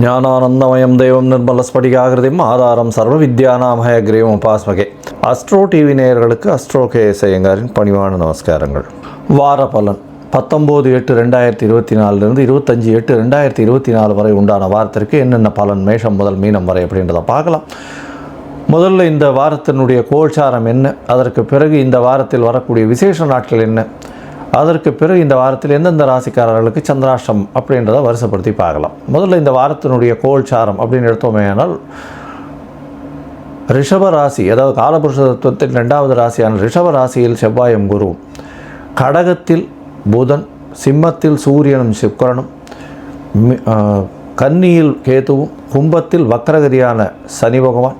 ஞானானந்தமயம் தெய்வம் நிர்மலஸ்படிகாகிருதிம் ஆதாரம் சர்வ வித்யானாமய கிரீவம் உபாஸ்மகே. அஸ்ட்ரோ டிவி நேயர்களுக்கு அஸ்ட்ரோ கேஎஸ் ஐயங்காரின் பணிவான நமஸ்காரங்கள். வார பலன் 19/8/2024 25/8/2024 வரை உண்டான வாரத்திற்கு என்னென்ன பலன் மேஷம் முதல் மீனம் வரை அப்படின்றத பார்க்கலாம். முதல்ல இந்த வாரத்தினுடைய கோல்சாரம் என்ன, அதற்கு பிறகு இந்த வாரத்தில் வரக்கூடிய விசேஷ நாட்கள் என்ன, அதற்கு பிறகு இந்த வாரத்தில் எந்தெந்த ராசிக்காரர்களுக்கு சந்திராஷ்டம் அப்படின்றத வரிசைப்படுத்தி பார்க்கலாம். முதல்ல இந்த வாரத்தினுடைய கோல்சாரம் அப்படின்னு எடுத்தோமேனால் ரிஷப ராசி, அதாவது காலபுருஷ தத்துவத்தின் 2வது ராசியான ரிஷப ராசியில் செவ்வாயும் குருவும், கடகத்தில் புதன், சிம்மத்தில் சூரியனும் சுக்கிரனும், கன்னியில் கேதுவும், கும்பத்தில் வக்ரகதியான சனி பகவான்,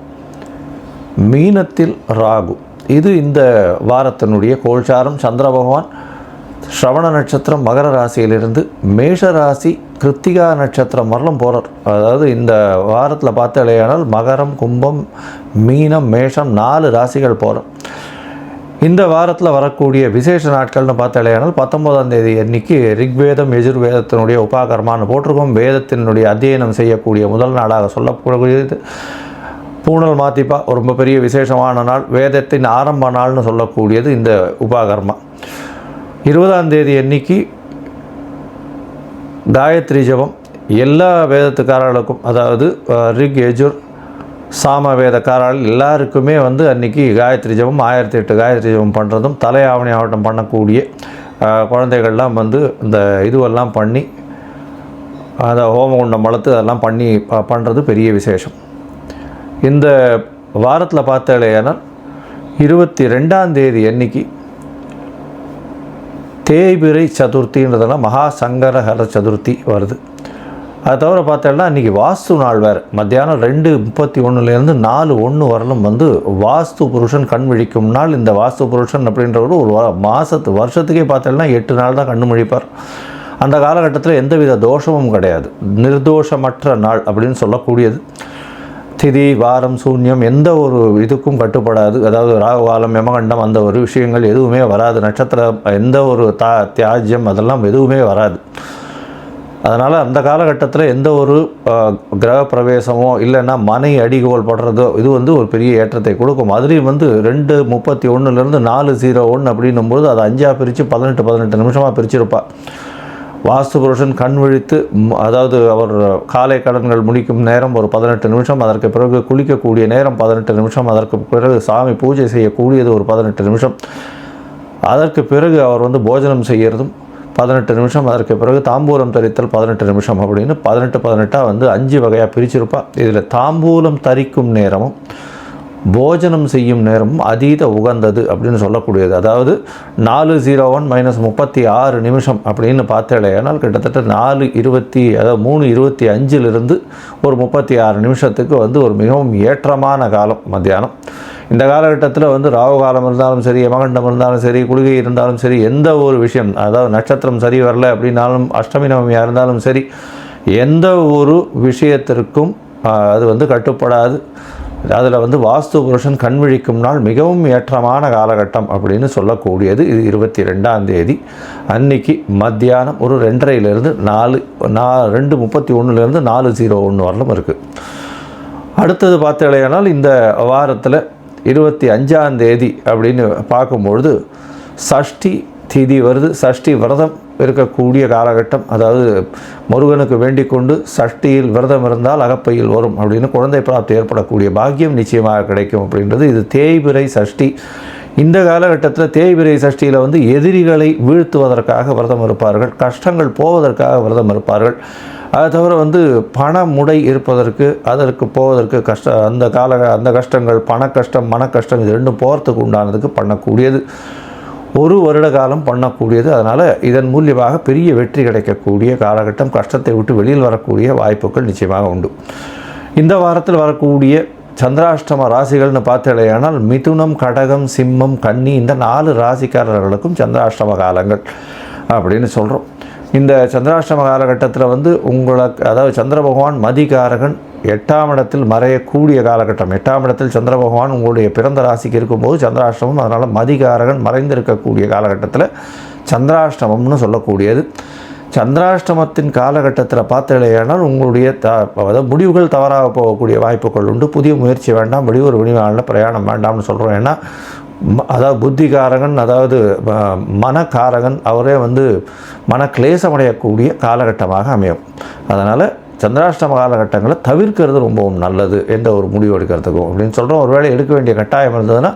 மீனத்தில் ராகு. இது இந்த வாரத்தினுடைய கோல்சாரம். சந்திர பகவான் ஸ்ரவண நட்சத்திரம் மகர ராசியிலிருந்து மேஷ ராசி கிருத்திகா நட்சத்திரம் வரலும் போகிறார். அதாவது இந்த வாரத்தில் பார்த்தாலேயானால் மகரம், கும்பம், மீனம், மேஷம் 4 ராசிகள் போகிறார். இந்த வாரத்தில் வரக்கூடிய விசேஷ நாட்கள்னு பார்த்தாலேயானால் 19ஆம் தேதி அன்னைக்கு ரிக்வேதம் யஜுர்வேதத்தினுடைய உபாகரமானு போட்டிருக்கோம். வேதத்தினுடைய அத்தியனம் செய்யக்கூடிய முதல் நாளாக சொல்லக்கூடியது பூனல் மாத்திப்பா, ரொம்ப பெரிய விசேஷமான நாள், வேதத்தின் ஆரம்ப நாள்னு சொல்லக்கூடியது இந்த உபாகர்மா. 20ஆம் தேதி அன்னைக்கு காயத்ரி ஜபம் எல்லா வேதத்துக்காரர்களுக்கும், அதாவது ரிக் யஜுர் சாம வேதக்காரர்கள் எல்லாருக்குமே அன்றைக்கி காயத்ரி ஜபம் 1008 காயத்ரி ஜபம் பண்ணுறதும், தலையாவணி ஆவட்டம் பண்ணக்கூடிய குழந்தைகள்லாம் இந்த இதுவெல்லாம் பண்ணி அதை ஹோமகுண்டம் வளர்த்து அதெல்லாம் பண்ணி பண்ணுறது பெரிய விசேஷம். இந்த வாரத்தில் பார்த்தாலேயானால் 22ஆம் தேதி அன்னைக்கு தேய்பிரை சதுர்த்தின்றதெல்லாம் மகா சங்கரஹர சதுர்த்தி வருது. அதை தவிர பார்த்தோம்னா இன்றைக்கி வாஸ்து நாள் வேறு. மத்தியானம் 2:31 4:01 வரலும் வாஸ்து புருஷன் கண் விழிக்கும் நாள். இந்த வாஸ்து புருஷன் அப்படின்றவர் ஒரு வருஷத்துக்கே பார்த்தோம்னா 8 நாள் தான் கண்ணு முழிப்பார். அந்த காலகட்டத்தில் எந்தவித தோஷமும் கிடையாது, நிர்தோஷமற்ற நாள் அப்படின்னு சொல்லக்கூடியது. திதி வாரம் சூன்யம் எந்த ஒரு இதுக்கும் கட்டுப்படாது. அதாவது ராகுகாலம் யமகண்டம் அந்த ஒரு விஷயங்கள் எதுவுமே வராது. நட்சத்திரம் எந்த ஒரு தியாஜ்யம் அதெல்லாம் எதுவுமே வராது. அதனால் அந்த காலகட்டத்தில் எந்த ஒரு கிரக பிரவேசமோ இல்லைன்னா மனை அடிகோல் படுறதோ இது ஒரு பெரிய ஏற்றத்தை கொடுக்கும். அதுலேயும் 2:31 4:01 அப்படின்னும்போது அதை 5ஆக பிரித்து 18 நிமிஷமாக பிரிச்சிருப்பாள். வாஸ்து புருஷன் கண் விழித்து, அதாவது அவர் காலை கடன்கள் முடிக்கும் நேரம் ஒரு 18 நிமிஷம், அதற்கு பிறகு குளிக்கக்கூடிய நேரம் 18 நிமிஷம், அதற்கு பிறகு சாமி பூஜை செய்யக்கூடியது ஒரு 18 நிமிஷம், அதற்கு பிறகு அவர் போஜனம் செய்கிறதும் 18 நிமிஷம், அதற்கு பிறகு தாம்பூலம் தரித்தல் 18 நிமிஷம் அப்படின்னு 18 5 வகையாக பிரிச்சிருப்பாள். இதில் தாம்பூலம் தரிக்கும் நேரமும் போஜனம் செய்யும் நேரமும் அதீத உகந்தது அப்படின்னு சொல்லக்கூடியது. அதாவது 4:01 - 36 நிமிஷம் அப்படின்னு பார்த்தாலேயானால் கிட்டத்தட்ட 3:25 ஒரு 36 நிமிஷத்துக்கு ஒரு மிகவும் ஏற்றமான காலம் மத்தியானம். இந்த காலகட்டத்தில் ராகு காலம் இருந்தாலும் சரி, யமகண்டம் இருந்தாலும் சரி, குளிகை இருந்தாலும் சரி, எந்த ஒரு விஷயம், அதாவது நட்சத்திரம் சரி வரல அப்படின்னாலும், அஷ்டமி நவமியாக இருந்தாலும் சரி, எந்த ஒரு விஷயத்திற்கும் அது கட்டுப்படாது. அதில் வாஸ்து புருஷன் கண் விழிக்கும் நாள் மிகவும் ஏற்றமான காலகட்டம் அப்படின்னு சொல்லக்கூடியது. இது 22ஆம் தேதி அன்னைக்கு மத்தியானம் ஒரு 2:30 2:31 4:01 வரலும் இருக்குது. அடுத்தது பார்த்தாலேயானால் இந்த வாரத்தில் 25ஆம் தேதி அப்படின்னு பார்க்கும்பொழுது சஷ்டி திதி வருது. சஷ்டி விரதம் இருக்கக்கூடிய காலகட்டம். அதாவது முருகனுக்கு வேண்டிக் கொண்டு சஷ்டியில் விரதம் இருந்தால் அகப்பையில் வரும் அப்படின்னு குழந்தை பிராப்தி ஏற்படக்கூடிய பாக்கியம் நிச்சயமாக கிடைக்கும் அப்படின்றது. இது தேய்பிரை சஷ்டி. இந்த காலகட்டத்தில் தேய்பிரை சஷ்டியில் எதிரிகளை வீழ்த்துவதற்காக விரதம் இருப்பார்கள், கஷ்டங்கள் போவதற்காக விரதம் இருப்பார்கள். அதை தவிர பண முடை இருப்பதற்கு, அதற்கு போவதற்கு அந்த கஷ்டங்கள், பண கஷ்டம், மன கஷ்டம், இது ரெண்டும் போகிறதுக்கு உண்டானதுக்கு பண்ணக்கூடியது. ஒரு வருட காலம் பண்ணக்கூடியது. அதனால் இதன் மூலியமாக பெரிய வெற்றி கிடைக்கக்கூடிய காலகட்டம். கஷ்டத்தை விட்டு வெளியில் வரக்கூடிய வாய்ப்புகள் நிச்சயமாக உண்டு. இந்த வாரத்தில் வரக்கூடிய சந்திராஷ்டம ராசிகள்னு பார்த்தாலேயானால் மிதுனம், கடகம், சிம்மம், கன்னி இந்த 4 ராசிக்காரர்களுக்கும் சந்திராஷ்டம காலங்கள் அப்படின்னு சொல்கிறோம். இந்த சந்திராஷ்டம காலகட்டத்தில் உங்களுக்கு, அதாவது சந்திர பகவான் மதிகாரகன் 8ஆம் இடத்தில் மறையக்கூடிய காலகட்டம். 8ஆம் இடத்தில் சந்திர பகவான் உங்களுடைய பிறந்த ராசிக்கு இருக்கும்போது சந்திராஷ்டமம். அதனால் மதிகாரகன் மறைந்திருக்கக்கூடிய காலகட்டத்தில் சந்திராஷ்டமம்னு சொல்லக்கூடியது. சந்திராஷ்டமத்தின் காலகட்டத்தில் பார்த்தீங்கன்னா உங்களுடைய அதாவது முடிவுகள் தவறாக போகக்கூடிய வாய்ப்புகள் உண்டு. புதிய முயற்சி வேண்டாம், வெளியூர் வெளிநாளில் பிரயாணம் வேண்டாம்னு சொல்கிறோம். ஏன்னா அதாவது புத்திகாரகன், அதாவது மனக்காரகன், அவரே வந்து மன கிளேசமடையக்கூடிய காலகட்டமாக அமையும். அதனால் சந்திராஷ்டம காலகட்டங்களை தவிர்க்கிறது ரொம்பவும் நல்லது என்ற ஒரு முடிவு எடுக்கிறதுக்கும் அப்படின்னு சொல்கிறோம். ஒருவேளை எடுக்க வேண்டிய கட்டாயம் இருந்ததுன்னா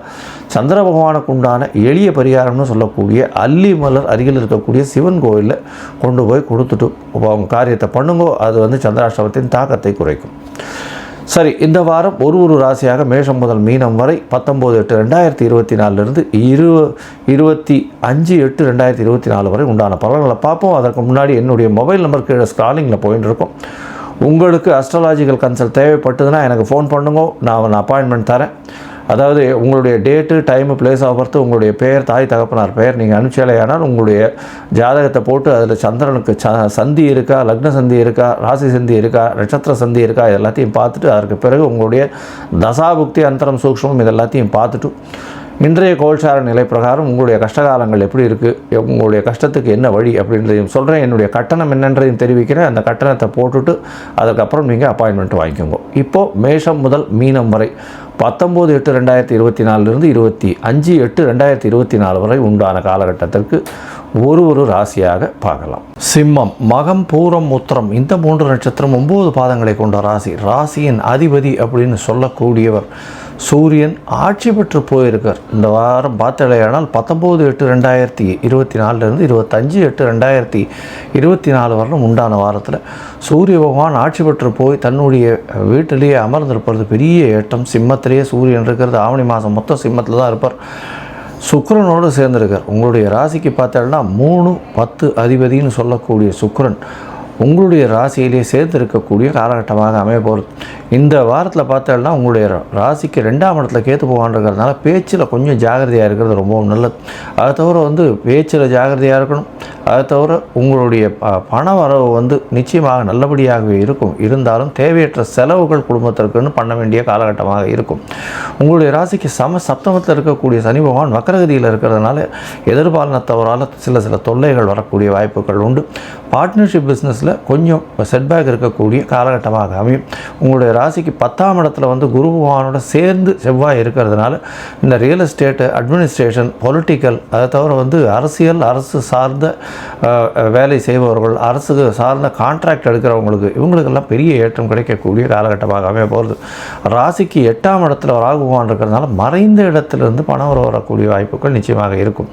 சந்திர பகவானுக்கு உண்டான எளிய பரிகாரம்னு சொல்லக்கூடிய அல்லி மலர் அருகில் இருக்கக்கூடிய சிவன் கோயிலில் கொண்டு போய் கொடுத்துட்டு அவங்க காரியத்தை பண்ணுங்கோ. அது வந்து சந்திராஷ்டமத்தின் தாக்கத்தை குறைக்கும். சரி, இந்த வாரம் ஒரு ராசியாக மேஷம் முதல் மீனம் வரை 19/8/2024 25/8/2024 வரை உண்டான பலன்களை பார்ப்போம். அதற்கு முன்னாடி என்னுடைய மொபைல் நம்பர் கீழே ஸ்க்ராலிங்கில் போயிட்டு இருக்கும். உங்களுக்கு அஸ்ட்ராலாஜிக்கல் கன்சல்ட் தேவைப்பட்டதுன்னா எனக்கு ஃபோன் பண்ணுங்க, நான் அப்பாயின்மெண்ட் தரேன். அதாவது உங்களுடைய date, time, place of birth, உங்களுடைய பெயர், தாய் தகப்பனார் பெயர் நீங்கள் அனுப்பிச்சாலேயானால் உங்களுடைய ஜாதகத்தை போட்டு அதில் சந்திரனுக்கு சந்தி இருக்கா, லக்ன சந்தி இருக்கா, ராசி சந்தி இருக்கா, நட்சத்திர சந்தி இருக்கா, இதெல்லாத்தையும் பார்த்துட்டு அதற்கு பிறகு உங்களுடைய தசாபுக்தி, அந்தரம், சூக்ஷ்மம் இதெல்லாத்தையும் பார்த்துட்டு இன்றைய கோல்சார நிலை பிரகாரம் உங்களுடைய கஷ்டகாலங்கள் எப்படி இருக்குது, உங்களுடைய கஷ்டத்துக்கு என்ன வழி அப்படின்றதையும் சொல்கிறேன். என்னுடைய கட்டணம் என்னன்றதையும் தெரிவிக்கிறேன். அந்த கட்டணத்தை போட்டுட்டு அதுக்கப்புறம் நீங்கள் அப்பாயின்மெண்ட் வாங்கிக்கோங்க. இப்போது மேஷம் முதல் மீனம் வரை 19/8/2024 25/8/2024 வரை உண்டான காலகட்டத்திற்கு ஒரு ராசியாக பார்க்கலாம். சிம்மம், மகம், பூரம், உத்திரம் இந்த 3 நட்சத்திரம் 9 பாதங்களை கொண்ட ராசி. ராசியின் அதிபதி அப்படின்னு சொல்லக்கூடியவர் சூரியன் ஆட்சி பெற்று போயிருக்கார். இந்த வாரம் பார்த்தலையானால் 19/8/2024 25/8/2024 வரலும் உண்டான வாரத்தில் சூரிய பகவான் ஆட்சி பெற்று போய் தன்னுடைய வீட்டிலேயே அமர்ந்திருப்பது பெரிய ஏற்றம். சிம்மத்திலேயே சூரியன் இருக்கிறது. ஆவணி மாதம் மொத்தம் சிம்மத்தில் தான் இருப்பார். சுக்கிரனோடு சேர்ந்திருக்கார். உங்களுடைய ராசிக்கு பார்த்தோம்னா 3, 10 அதிபதினு சொல்லக்கூடிய சுக்கிரன் உங்களுடைய ராசியிலே சேர்த்து இருக்கக்கூடிய காலகட்டமாக அமைய போகிறது. இந்த வாரத்தில் பார்த்தோம்னா உங்களுடைய ராசிக்கு 2ஆம் இடத்துல கேத்து போகான்றதுனால பேச்சில் கொஞ்சம் ஜாகிரதையாக இருக்கிறது ரொம்பவும் நல்லது. அதை தவிர வந்து பேச்சில் ஜாகிரதையாக இருக்கணும். அதை தவிர உங்களுடைய பண வரவு வந்து நிச்சயமாக நல்லபடியாகவே இருக்கும். இருந்தாலும் தேவையற்ற செலவுகள் குடும்பத்திற்குன்னு பண்ண வேண்டிய காலகட்டமாக இருக்கும். உங்களுடைய ராசிக்கு சப்தமத்தில் இருக்கக்கூடிய சனி பகவான் வக்கரகதியில் இருக்கிறதுனால எதிர்பாலினத்தவரால் சில தொல்லைகள் வரக்கூடிய வாய்ப்புகள் உண்டு. பார்ட்னர்ஷிப் பிஸ்னஸில் கொஞ்சம் செட்பேக் இருக்கக்கூடிய காலகட்டமாக அமையும். உங்களுடைய ராசிக்கு 10ஆம் இடத்துல வந்து குரு பகவானோட சேர்ந்து செவ்வாய் இருக்கிறதுனால இந்த ரியல் எஸ்டேட்டு, அட்மினிஸ்ட்ரேஷன், பொலிட்டிக்கல், அதை தவிர வந்து அரசியல், அரசு சார்ந்த வேலை செய்பவர்கள், அரசுக்கு சார்ந்த கான்ட்ராக்ட் எடுக்கிறவங்களுக்கு இவங்களுக்கெல்லாம் பெரிய ஏற்றம் கிடைக்கக்கூடிய காலகட்டமாக அமைய போகிறது. ராசிக்கு 8ஆம் இடத்துல ராகு பகவான் இருக்கிறதுனால மறைந்த இடத்திலிருந்து பணம் வரக்கூடிய வாய்ப்புகள் நிச்சயமாக இருக்கும்.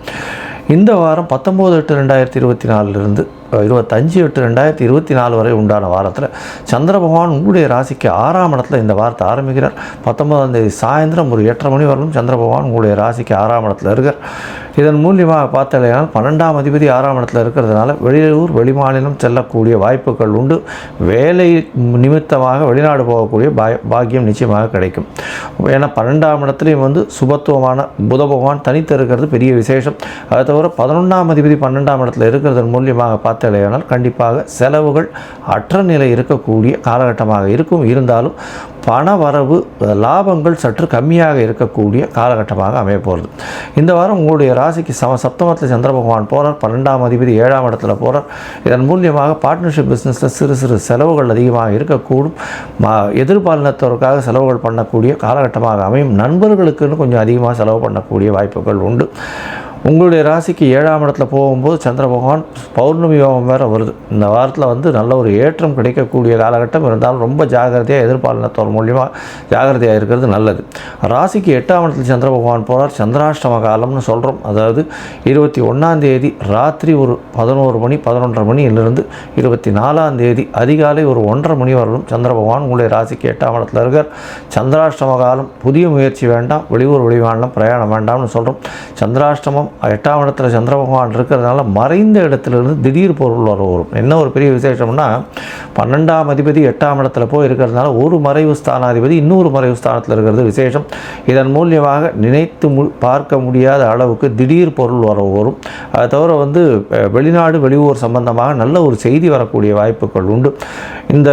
இந்த வாரம் 19/8/2024 25/8/2024 வரை உண்டான வாரத்தில் சந்திர பகவான் உங்களுடைய ராசிக்கு 6ஆம் இடத்துல இந்த வாரத்தை ஆரம்பிக்கிறார். 19ஆம் தேதி சாயந்தரம் ஒரு 8:30 மணி வரலும் சந்திர பகவான் உங்களுடைய ராசிக்கு 6ஆம் இடத்துல இருக்கார். இதன் மூலியமாக பார்த்தாலேனால் 12ஆம் அதிபதி 6ஆம் இடத்துல இருக்கிறதுனால வெளியூர் வெளிமாநிலம் செல்லக்கூடிய வாய்ப்புகள் உண்டு. வேலை நிமித்தமாக வெளிநாடு போகக்கூடிய பாக்கியம் நிச்சயமாக கிடைக்கும். ஏன்னா 12ஆம் இடத்துலையும் வந்து சுபத்துவமான புத பகவான் தனித்து இருக்கிறது பெரிய விசேஷம். அதை தவிர 11ஆம் அதிபதி 12ஆம் இடத்துல இருக்கிறதன் மூலியமாக பார்த்தாலேனால் கண்டிப்பாக செலவுகள் அற்ற நிலை இருக்கக்கூடிய காலகட்டமாக இருக்கும். இருந்தாலும் பண வரவு, லாபங்கள் சற்று கம்மியாக இருக்கக்கூடிய காலகட்டமாக அமைய போகிறது. இந்த வாரம் உங்களுடைய ராசிக்கு சப்தமத்தில் சந்திர பகவான் போகிறார். 12ஆம் அதிபதி 7ஆம் இடத்துல போகிறார். இதன் மூலியமாக பார்ட்னர்ஷிப் பிஸ்னஸில் சிறு செலவுகள் அதிகமாக இருக்கக்கூடும். எதிர்பாலினத்தவருக்காக செலவுகள் பண்ணக்கூடிய காலகட்டமாக அமையும். நண்பர்களுக்குன்னு கொஞ்சம் அதிகமாக செலவு பண்ணக்கூடிய வாய்ப்புகள் உண்டு. உங்களுடைய ராசிக்கு 7ஆம் இடத்துல போகும்போது சந்திர பகவான் பௌர்ணமி யோகம் வேறு வருது. இந்த வாரத்தில் வந்து நல்ல ஒரு ஏற்றம் கிடைக்கக்கூடிய காலகட்டம். இருந்தாலும் ரொம்ப ஜாகிரதையாக எதிர்பாலினத்தோர் மூலியமாக ஜாகிரதையாக இருக்கிறது நல்லது. ராசிக்கு 8ஆம் இடத்துல சந்திர பகவான் போகிறார். சந்திராஷ்டம காலம்னு சொல்கிறோம். அதாவது 21ஆம் தேதி ராத்திரி ஒரு 11:11 மணியிலிருந்து 24ஆம் தேதி அதிகாலை ஒரு 1:30 மணி வரலும் சந்திர பகவான் உங்களுடைய ராசிக்கு 8ஆம் இடத்துல இருக்கார். சந்திராஷ்டம காலம். புதிய முயற்சி வேண்டாம், வெளியூர் வெளிமாநிலம் பிரயாணம் வேண்டாம்னு சொல்கிறோம். சந்திராஷ்டமம் 8ஆம் இடத்துல சந்திர பகவான் இருக்கிறதுனால மறைந்த இடத்துலேருந்து திடீர் பொருள் வரும். என்ன ஒரு பெரிய விசேஷம்னா 12ஆம் அதிபதி 8ஆம் இடத்துல போய் இருக்கிறதுனால ஒரு மறைவு ஸ்தானாதிபதி இன்னொரு மறைவு ஸ்தானத்தில் இருக்கிறது விசேஷம். இதன் மூலியமாக நினைத்து பார்க்க முடியாத அளவுக்கு திடீர் பொருள் வரும். அதை தவிர வந்து வெளிநாடு வெளியூர் சம்பந்தமாக நல்ல ஒரு செய்தி வரக்கூடிய வாய்ப்புகள் உண்டு. இந்த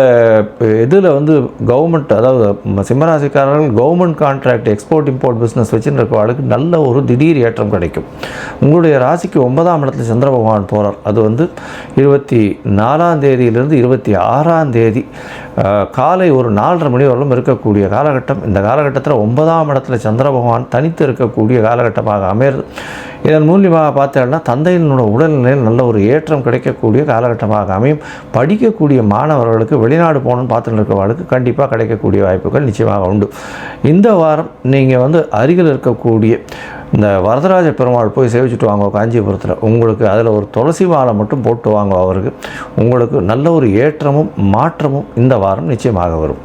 இதில் வந்து கவர்மெண்ட், அதாவது சிம்மராசிக்காரர்கள் government contract, export import business வச்சுருக்கவர்களுக்கு நல்ல ஒரு திடீர் ஏற்றம் கிடைக்கும். உங்களுடைய ராசிக்கு 9ஆம் இடத்துல சந்திர பகவான் போகிறார். அது வந்து 24ஆம் தேதியிலிருந்து 26ஆம் தேதி காலை ஒரு 4:30 மணி வரலும் இருக்கக்கூடிய காலகட்டம். இந்த காலகட்டத்தில் 9ஆம் இடத்துல சந்திர பகவான் தனித்து இருக்கக்கூடிய காலகட்டமாக அமையிறது. இதன் மூலியமாக பார்த்தோம்னா தந்தையினோட உடல்நிலையில் நல்ல ஒரு ஏற்றம் கிடைக்கக்கூடிய காலகட்டமாக அமையும். படிக்கக்கூடிய மாணவர்களுக்கு வெளிநாடு போகணும்னு பார்த்துட்டு இருக்கிறவர்களுக்கு கண்டிப்பாக கிடைக்கக்கூடிய வாய்ப்புகள் நிச்சயமாக உண்டு. இந்த வாரம் நீங்கள் வந்து அருகில் இருக்கக்கூடிய இந்த வரதராஜ பெருமாள் போய் சேவிச்சுட்டு வாங்க காஞ்சிபுரத்தில். உங்களுக்கு அதில் ஒரு துளசி மாலை மட்டும் போட்டு வாங்க அவருக்கு. உங்களுக்கு நல்ல ஒரு ஏற்றமும் மாற்றமும் இந்த வாரம் நிச்சயமாக வரும்.